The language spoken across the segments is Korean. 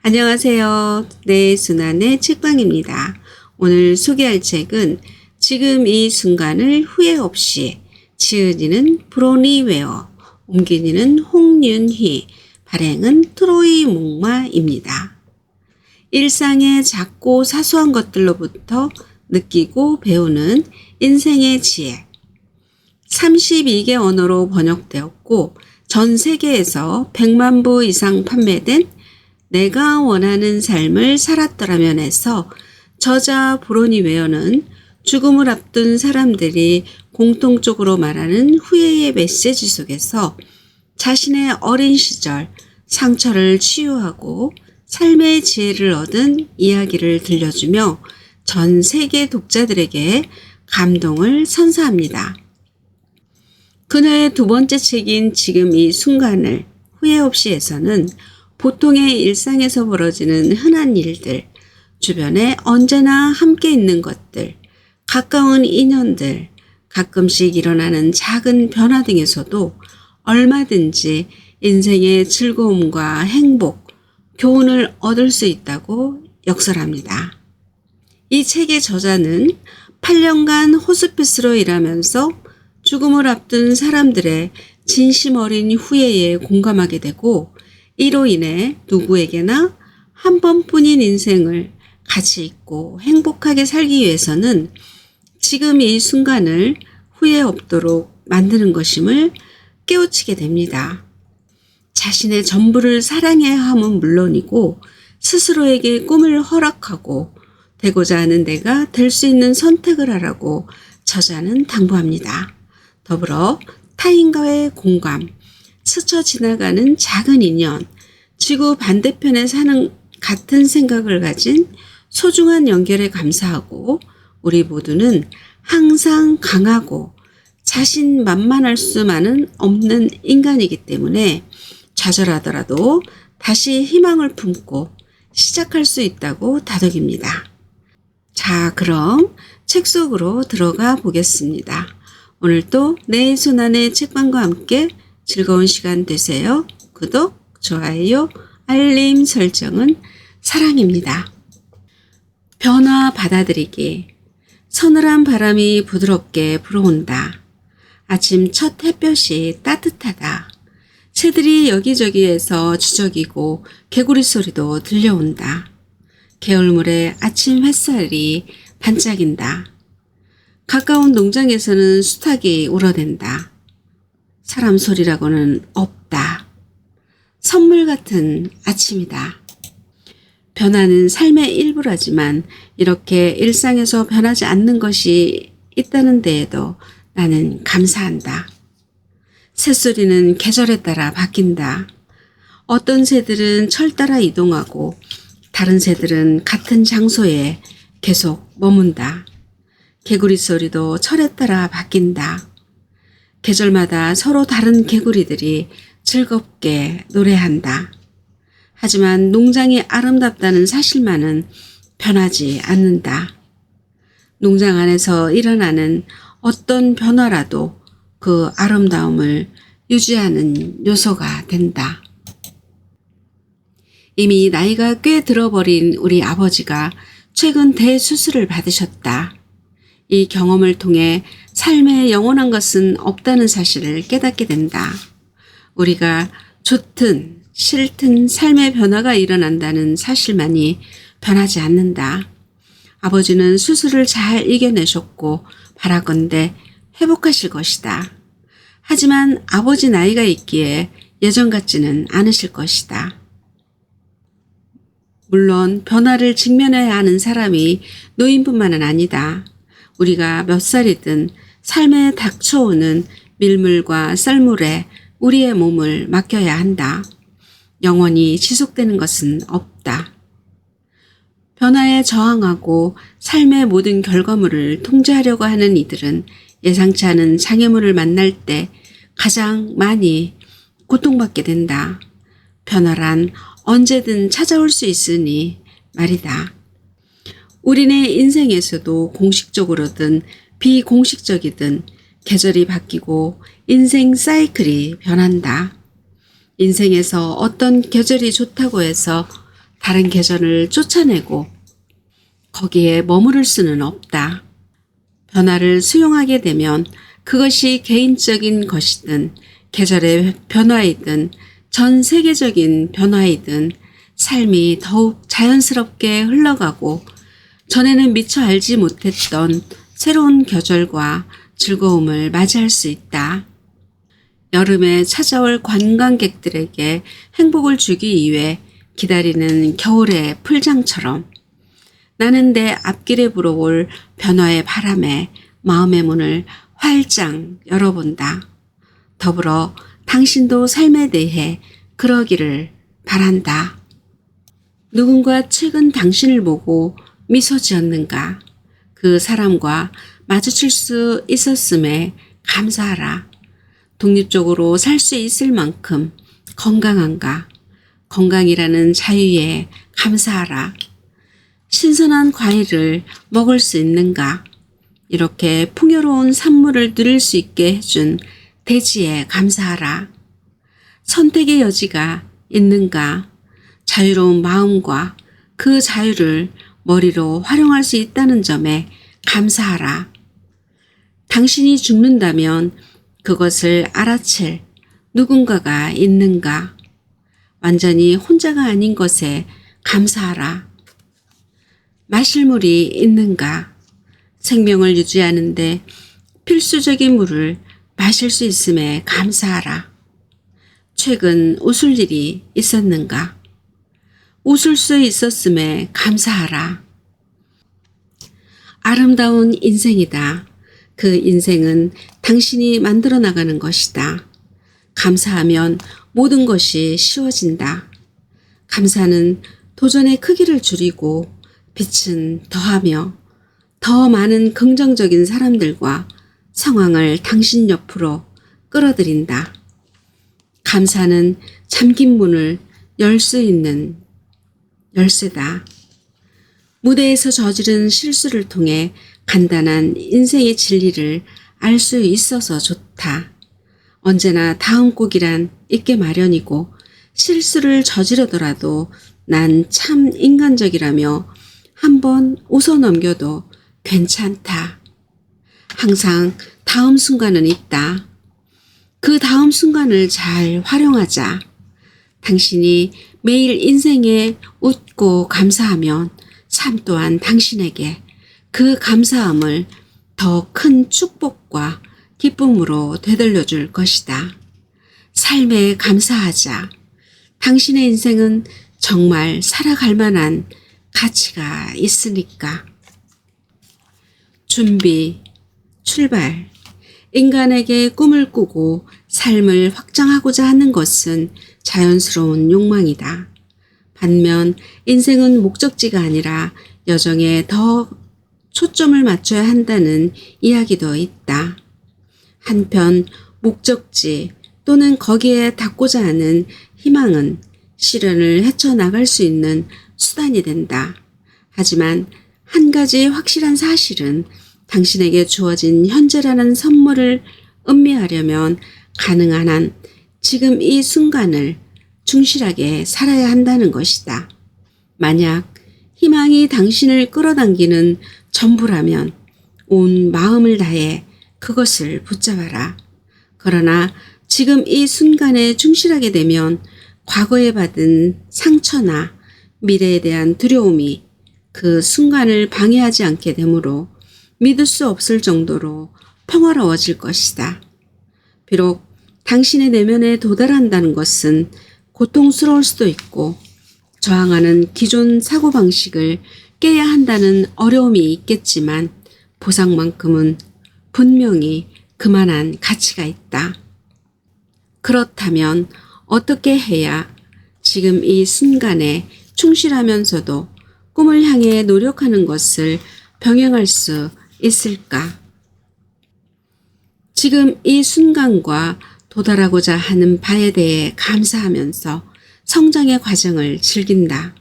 안녕하세요. 내 순환의 책방입니다. 오늘 소개할 책은 지금 이 순간을 후회 없이, 지은이는 브로니 웨어, 옮기니는 홍윤희, 발행은 트로이 목마입니다. 일상의 작고 사소한 것들로부터 느끼고 배우는 인생의 지혜. 32개 언어로 번역되었고 전 세계에서 100만 부 이상 판매된 내가 원하는 삶을 살았더라면 해서 저자 브로니 웨어는 죽음을 앞둔 사람들이 공통적으로 말하는 후회의 메시지 속에서 자신의 어린 시절 상처를 치유하고 삶의 지혜를 얻은 이야기를 들려주며 전 세계 독자들에게 감동을 선사합니다. 그녀의 두 번째 책인 지금 이 순간을 후회 없이에서는 보통의 일상에서 벌어지는 흔한 일들, 주변에 언제나 함께 있는 것들, 가까운 인연들, 가끔씩 일어나는 작은 변화 등에서도 얼마든지 인생의 즐거움과 행복, 교훈을 얻을 수 있다고 역설합니다. 이 책의 저자는 8년간 호스피스로 일하면서 죽음을 앞둔 사람들의 진심 어린 후회에 공감하게 되고 이로 인해 누구에게나 한 번뿐인 인생을 가치 있고 행복하게 살기 위해서는 지금 이 순간을 후회 없도록 만드는 것임을 깨우치게 됩니다. 자신의 전부를 사랑해야 함은 물론이고 스스로에게 꿈을 허락하고 되고자 하는 내가 될 수 있는 선택을 하라고 저자는 당부합니다. 더불어 타인과의 공감, 스쳐 지나가는 작은 인연, 지구 반대편에 사는 같은 생각을 가진 소중한 연결에 감사하고 우리 모두는 항상 강하고 자신만만할 수만은 없는 인간이기 때문에 좌절하더라도 다시 희망을 품고 시작할 수 있다고 다독입니다. 자, 그럼 책 속으로 들어가 보겠습니다. 오늘도 내 손안의 책방과 함께 즐거운 시간 되세요. 구독, 좋아요, 알림 설정은 사랑입니다. 변화 받아들이기. 서늘한 바람이 부드럽게 불어온다. 아침 첫 햇볕이 따뜻하다. 새들이 여기저기에서 지저귀고 개구리 소리도 들려온다. 개울물에 아침 햇살이 반짝인다. 가까운 농장에서는 수탉이 울어댄다. 사람 소리라고는 없다. 선물 같은 아침이다. 변화는 삶의 일부라지만 이렇게 일상에서 변하지 않는 것이 있다는 데에도 나는 감사한다. 새소리는 계절에 따라 바뀐다. 어떤 새들은 철 따라 이동하고 다른 새들은 같은 장소에 계속 머문다. 개구리 소리도 철에 따라 바뀐다. 계절마다 서로 다른 개구리들이 즐겁게 노래한다. 하지만 농장이 아름답다는 사실만은 변하지 않는다. 농장 안에서 일어나는 어떤 변화라도 그 아름다움을 유지하는 요소가 된다. 이미 나이가 꽤 들어버린 우리 아버지가 최근 대수술을 받으셨다. 이 경험을 통해 삶에 영원한 것은 없다는 사실을 깨닫게 된다. 우리가 좋든 싫든 삶의 변화가 일어난다는 사실만이 변하지 않는다. 아버지는 수술을 잘 이겨내셨고 바라건대 회복하실 것이다. 하지만 아버지 나이가 있기에 예전 같지는 않으실 것이다. 물론 변화를 직면해야 하는 사람이 노인뿐만은 아니다. 우리가 몇 살이든 삶에 닥쳐오는 밀물과 썰물에 우리의 몸을 맡겨야 한다. 영원히 지속되는 것은 없다. 변화에 저항하고 삶의 모든 결과물을 통제하려고 하는 이들은 예상치 않은 장애물을 만날 때 가장 많이 고통받게 된다. 변화란 언제든 찾아올 수 있으니 말이다. 우리네 인생에서도 공식적으로든 비공식적이든 계절이 바뀌고 인생 사이클이 변한다. 인생에서 어떤 계절이 좋다고 해서 다른 계절을 쫓아내고 거기에 머무를 수는 없다. 변화를 수용하게 되면 그것이 개인적인 것이든 계절의 변화이든 전 세계적인 변화이든 삶이 더욱 자연스럽게 흘러가고 전에는 미처 알지 못했던 새로운 계절과 즐거움을 맞이할 수 있다. 여름에 찾아올 관광객들에게 행복을 주기 위해 기다리는 겨울의 풀장처럼 나는 내 앞길에 불어올 변화의 바람에 마음의 문을 활짝 열어본다. 더불어 당신도 삶에 대해 그러기를 바란다. 누군가 최근 당신을 보고 미소 지었는가? 그 사람과 마주칠 수 있었음에 감사하라. 독립적으로 살 수 있을 만큼 건강한가? 건강이라는 자유에 감사하라. 신선한 과일을 먹을 수 있는가? 이렇게 풍요로운 산물을 누릴 수 있게 해준 대지에 감사하라. 선택의 여지가 있는가? 자유로운 마음과 그 자유를 머리로 활용할 수 있다는 점에 감사하라. 당신이 죽는다면 그것을 알아챌 누군가가 있는가? 완전히 혼자가 아닌 것에 감사하라. 마실 물이 있는가? 생명을 유지하는데 필수적인 물을 마실 수 있음에 감사하라. 최근 웃을 일이 있었는가? 웃을 수 있었음에 감사하라. 아름다운 인생이다. 그 인생은 당신이 만들어 나가는 것이다. 감사하면 모든 것이 쉬워진다. 감사는 도전의 크기를 줄이고 빛은 더하며 더 많은 긍정적인 사람들과 상황을 당신 옆으로 끌어들인다. 감사는 잠긴 문을 열 수 있는 열쇠다. 무대에서 저지른 실수를 통해 간단한 인생의 진리를 알 수 있어서 좋다. 언제나 다음 곡이란 있게 마련이고 실수를 저지르더라도 난 참 인간적이라며 한번 웃어 넘겨도 괜찮다. 항상 다음 순간은 있다. 그 다음 순간을 잘 활용하자. 당신이 매일 인생에 웃고 감사하면 삶 또한 당신에게 그 감사함을 더 큰 축복과 기쁨으로 되돌려줄 것이다. 삶에 감사하자. 당신의 인생은 정말 살아갈 만한 가치가 있으니까. 준비, 출발. 인간에게 꿈을 꾸고 삶을 확장하고자 하는 것은 자연스러운 욕망이다. 반면 인생은 목적지가 아니라 여정에 더 초점을 맞춰야 한다는 이야기도 있다. 한편 목적지 또는 거기에 닿고자 하는 희망은 시련을 헤쳐나갈 수 있는 수단이 된다. 하지만 한 가지 확실한 사실은 당신에게 주어진 현재라는 선물을 음미하려면 가능한 한 지금 이 순간을 충실하게 살아야 한다는 것이다. 만약 희망이 당신을 끌어당기는 전부라면 온 마음을 다해 그것을 붙잡아라. 그러나 지금 이 순간에 충실하게 되면 과거에 받은 상처나 미래에 대한 두려움이 그 순간을 방해하지 않게 되므로 믿을 수 없을 정도로 평화로워질 것이다. 비록 당신의 내면에 도달한다는 것은 고통스러울 수도 있고 저항하는 기존 사고방식을 깨야 한다는 어려움이 있겠지만 보상만큼은 분명히 그만한 가치가 있다. 그렇다면 어떻게 해야 지금 이 순간에 충실하면서도 꿈을 향해 노력하는 것을 병행할 수 있을까? 지금 이 순간과 도달하고자 하는 바에 대해 감사하면서 성장의 과정을 즐긴다.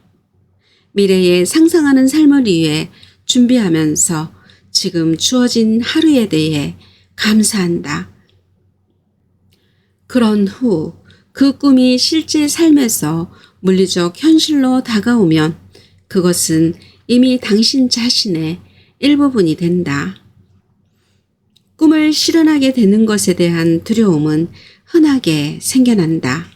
미래에 상상하는 삶을 위해 준비하면서 지금 주어진 하루에 대해 감사한다. 그런 후 그 꿈이 실제 삶에서 물리적 현실로 다가오면 그것은 이미 당신 자신의 일부분이 된다. 꿈을 실현하게 되는 것에 대한 두려움은 흔하게 생겨난다.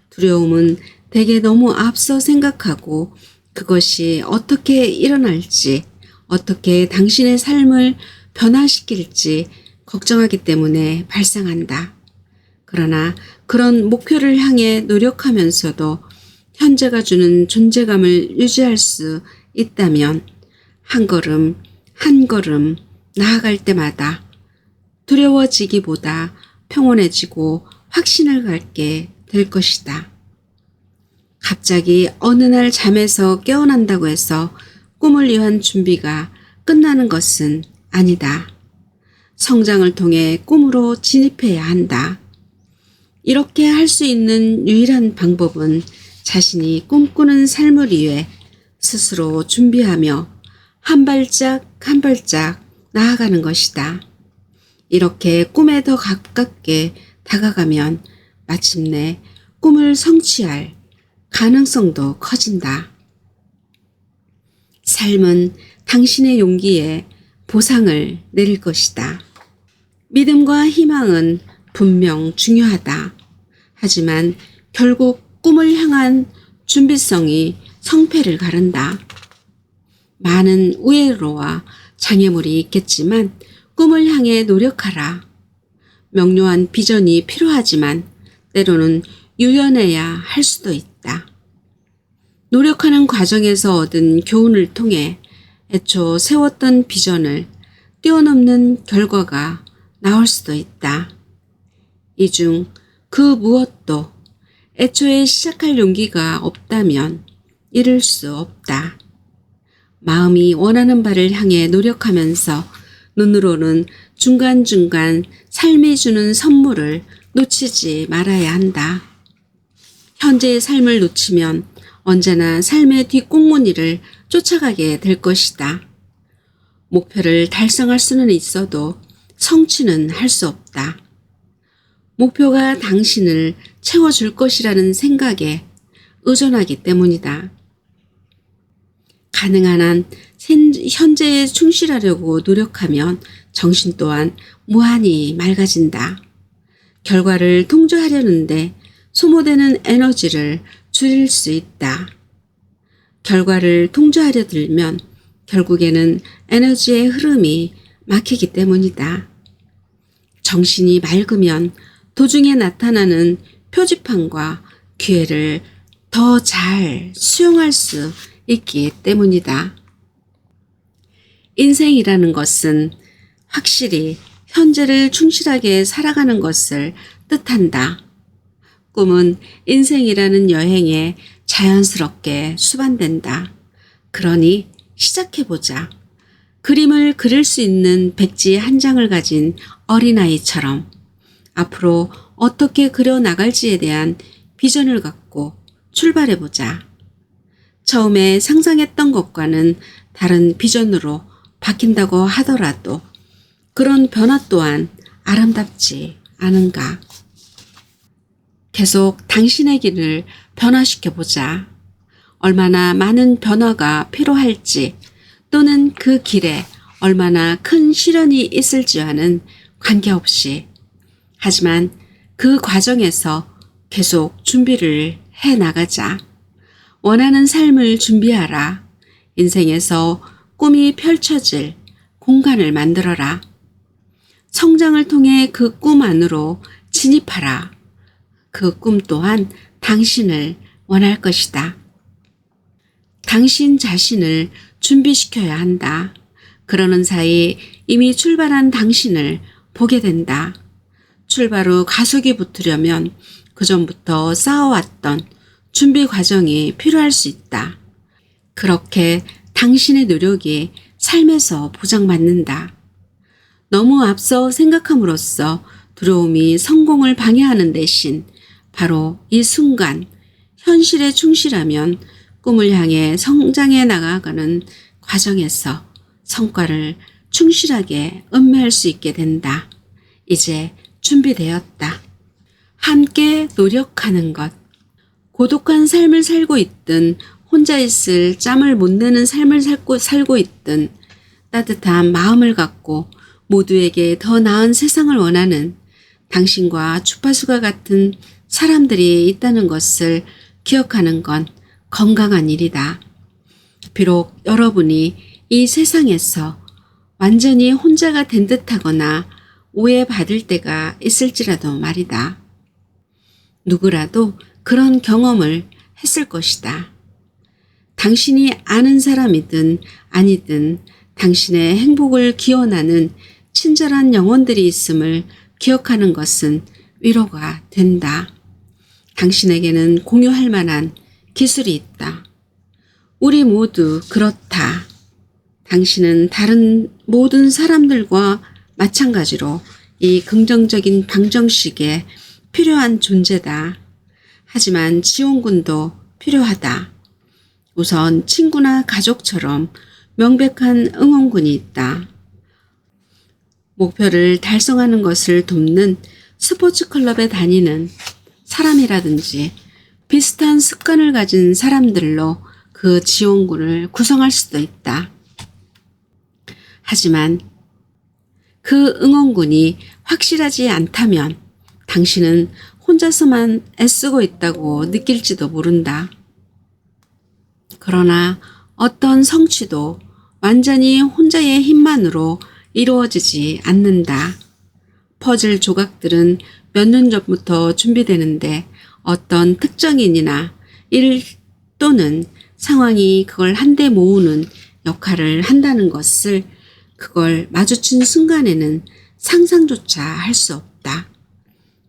두려움은 대개 너무 앞서 생각하고 그것이 어떻게 일어날지, 어떻게 당신의 삶을 변화시킬지 걱정하기 때문에 발생한다. 그러나 그런 목표를 향해 노력하면서도 현재가 주는 존재감을 유지할 수 있다면 한 걸음 한 걸음 나아갈 때마다 두려워지기보다 평온해지고 확신을 갖게 될 것이다. 갑자기 어느 날 잠에서 깨어난다고 해서 꿈을 위한 준비가 끝나는 것은 아니다. 성장을 통해 꿈으로 진입해야 한다. 이렇게 할 수 있는 유일한 방법은 자신이 꿈꾸는 삶을 위해 스스로 준비하며 한 발짝 한 발짝 나아가는 것이다. 이렇게 꿈에 더 가깝게 다가가면 마침내 꿈을 성취할 가능성도 커진다. 삶은 당신의 용기에 보상을 내릴 것이다. 믿음과 희망은 분명 중요하다. 하지만 결국 꿈을 향한 준비성이 성패를 가른다. 많은 우회로와 장애물이 있겠지만 꿈을 향해 노력하라. 명료한 비전이 필요하지만 때로는 유연해야 할 수도 있다. 노력하는 과정에서 얻은 교훈을 통해 애초 세웠던 비전을 뛰어넘는 결과가 나올 수도 있다. 이 중 그 무엇도 애초에 시작할 용기가 없다면 이룰 수 없다. 마음이 원하는 바를 향해 노력하면서 눈으로는 중간중간 삶이 주는 선물을 놓치지 말아야 한다. 현재의 삶을 놓치면 언제나 삶의 뒷꽁무니를 쫓아가게 될 것이다. 목표를 달성할 수는 있어도 성취는 할 수 없다. 목표가 당신을 채워줄 것이라는 생각에 의존하기 때문이다. 가능한 한 현재에 충실하려고 노력하면 정신 또한 무한히 맑아진다. 결과를 통제하려는데 소모되는 에너지를 줄일 수 있다. 결과를 통제하려 들면 결국에는 에너지의 흐름이 막히기 때문이다. 정신이 맑으면 도중에 나타나는 표지판과 기회를 더 잘 수용할 수 있기 때문이다. 인생이라는 것은 확실히 현재를 충실하게 살아가는 것을 뜻한다. 꿈은 인생이라는 여행에 자연스럽게 수반된다. 그러니 시작해보자. 그림을 그릴 수 있는 백지 한 장을 가진 어린아이처럼 앞으로 어떻게 그려나갈지에 대한 비전을 갖고 출발해보자. 처음에 상상했던 것과는 다른 비전으로 바뀐다고 하더라도 그런 변화 또한 아름답지 않은가? 계속 당신의 길을 변화시켜보자. 얼마나 많은 변화가 필요할지 또는 그 길에 얼마나 큰 시련이 있을지와는 관계없이 하지만 그 과정에서 계속 준비를 해 나가자. 원하는 삶을 준비하라. 인생에서 꿈이 펼쳐질 공간을 만들어라. 성장을 통해 그 꿈 안으로 진입하라. 그 꿈 또한 당신을 원할 것이다. 당신 자신을 준비시켜야 한다. 그러는 사이 이미 출발한 당신을 보게 된다. 출발 후 가속이 붙으려면 그전부터 쌓아왔던 준비 과정이 필요할 수 있다. 그렇게 당신의 노력이 삶에서 보장받는다. 너무 앞서 생각함으로써 두려움이 성공을 방해하는 대신 바로 이 순간 현실에 충실하면 꿈을 향해 성장해 나가가는 과정에서 성과를 충실하게 음미할 수 있게 된다. 이제 준비되었다. 함께 노력하는 것. 고독한 삶을 살고 있든 혼자 있을 짬을 못 내는 삶을 살고 있든 따뜻한 마음을 갖고 모두에게 더 나은 세상을 원하는 당신과 주파수가 같은 사람들이 있다는 것을 기억하는 건 건강한 일이다. 비록 여러분이 이 세상에서 완전히 혼자가 된 듯하거나 오해받을 때가 있을지라도 말이다. 누구라도 그런 경험을 했을 것이다. 당신이 아는 사람이든 아니든 당신의 행복을 기원하는 친절한 영혼들이 있음을 기억하는 것은 위로가 된다. 당신에게는 공유할 만한 기술이 있다. 우리 모두 그렇다. 당신은 다른 모든 사람들과 마찬가지로 이 긍정적인 방정식에 필요한 존재다. 하지만 지원군도 필요하다. 우선 친구나 가족처럼 명백한 응원군이 있다. 목표를 달성하는 것을 돕는 스포츠 클럽에 다니는 사람이라든지 비슷한 습관을 가진 사람들로 그 지원군을 구성할 수도 있다. 하지만 그 응원군이 확실하지 않다면 당신은 혼자서만 애쓰고 있다고 느낄지도 모른다. 그러나 어떤 성취도 완전히 혼자의 힘만으로 이루어지지 않는다. 퍼즐 조각들은 몇 년 전부터 준비되는데 어떤 특정인이나 일 또는 상황이 그걸 한데 모으는 역할을 한다는 것을 그걸 마주친 순간에는 상상조차 할 수 없다.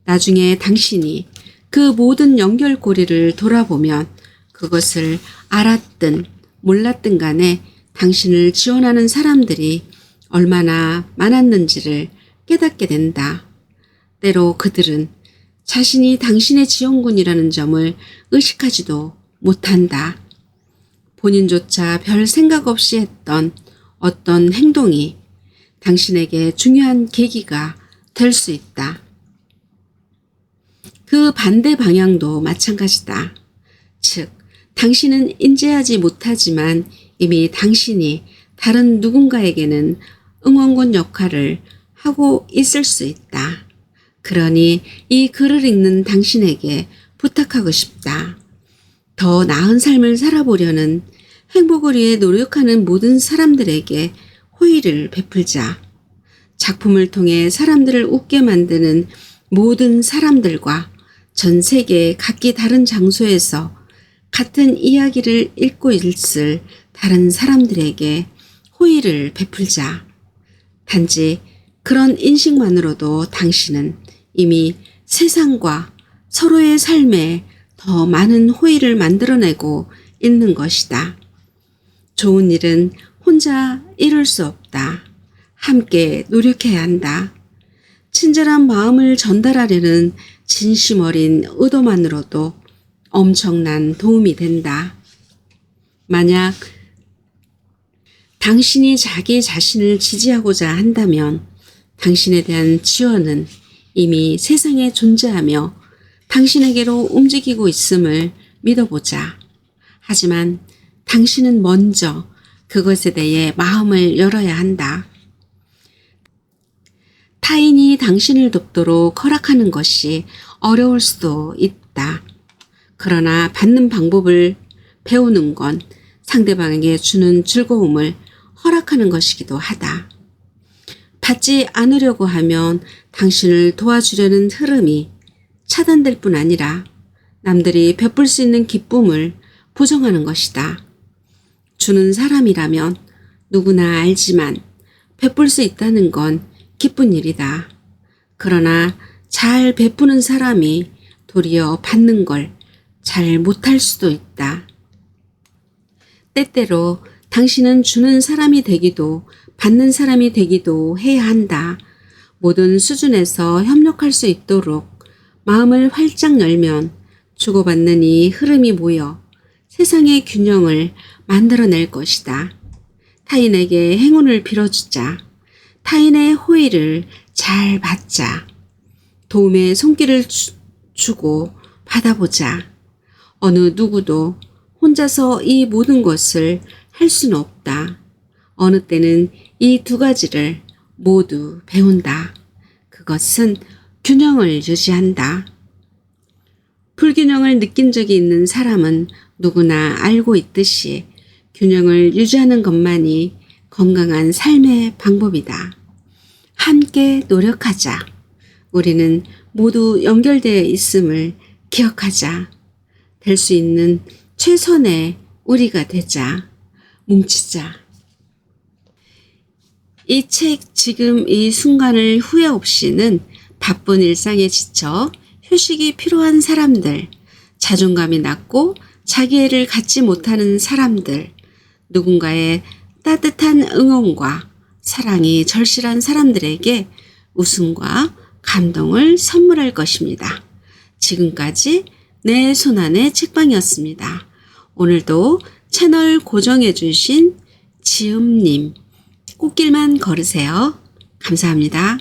나중에 당신이 그 모든 연결고리를 돌아보면 그것을 알았든 몰랐든 간에 당신을 지원하는 사람들이 얼마나 많았는지를 깨닫게 된다. 때로 그들은 자신이 당신의 지원군이라는 점을 의식하지도 못한다. 본인조차 별 생각 없이 했던 어떤 행동이 당신에게 중요한 계기가 될 수 있다. 그 반대 방향도 마찬가지다. 즉, 당신은 인지하지 못하지만 이미 당신이 다른 누군가에게는 응원군 역할을 하고 있을 수 있다. 그러니 이 글을 읽는 당신에게 부탁하고 싶다. 더 나은 삶을 살아보려는 행복을 위해 노력하는 모든 사람들에게 호의를 베풀자. 작품을 통해 사람들을 웃게 만드는 모든 사람들과 전 세계 각기 다른 장소에서 같은 이야기를 읽고 있을 다른 사람들에게 호의를 베풀자. 단지 그런 인식만으로도 당신은 이미 세상과 서로의 삶에 더 많은 호의를 만들어내고 있는 것이다. 좋은 일은 혼자 이룰 수 없다. 함께 노력해야 한다. 친절한 마음을 전달하려는 진심 어린 의도만으로도 엄청난 도움이 된다. 만약 당신이 자기 자신을 지지하고자 한다면 당신에 대한 지원은 이미 세상에 존재하며 당신에게로 움직이고 있음을 믿어보자. 하지만 당신은 먼저 그것에 대해 마음을 열어야 한다. 타인이 당신을 돕도록 허락하는 것이 어려울 수도 있다. 그러나 받는 방법을 배우는 건 상대방에게 주는 즐거움을 허락하는 것이기도 하다. 받지 않으려고 하면 당신을 도와주려는 흐름이 차단될 뿐 아니라 남들이 베풀 수 있는 기쁨을 부정하는 것이다. 주는 사람이라면 누구나 알지만 베풀 수 있다는 건 기쁜 일이다. 그러나 잘 베푸는 사람이 도리어 받는 걸 잘 못할 수도 있다. 때때로 당신은 주는 사람이 되기도 받는 사람이 되기도 해야 한다. 모든 수준에서 협력할 수 있도록 마음을 활짝 열면 주고받는 이 흐름이 모여 세상의 균형을 만들어낼 것이다. 타인에게 행운을 빌어주자. 타인의 호의를 잘 받자. 도움의 손길을 주고 받아보자. 어느 누구도 혼자서 이 모든 것을 할 수는 없다. 어느 때는 이 두 가지를 모두 배운다. 그것은 균형을 유지한다. 불균형을 느낀 적이 있는 사람은 누구나 알고 있듯이 균형을 유지하는 것만이 건강한 삶의 방법이다. 함께 노력하자. 우리는 모두 연결되어 있음을 기억하자. 될 수 있는 최선의 우리가 되자. 뭉치자. 이 책 지금 이 순간을 후회 없이는 바쁜 일상에 지쳐 휴식이 필요한 사람들, 자존감이 낮고 자기애를 갖지 못하는 사람들, 누군가의 따뜻한 응원과 사랑이 절실한 사람들에게 웃음과 감동을 선물할 것입니다. 지금까지 내 손안의 책방이었습니다. 오늘도 채널 고정해 주신 지음님, 꽃길만 걸으세요. 감사합니다.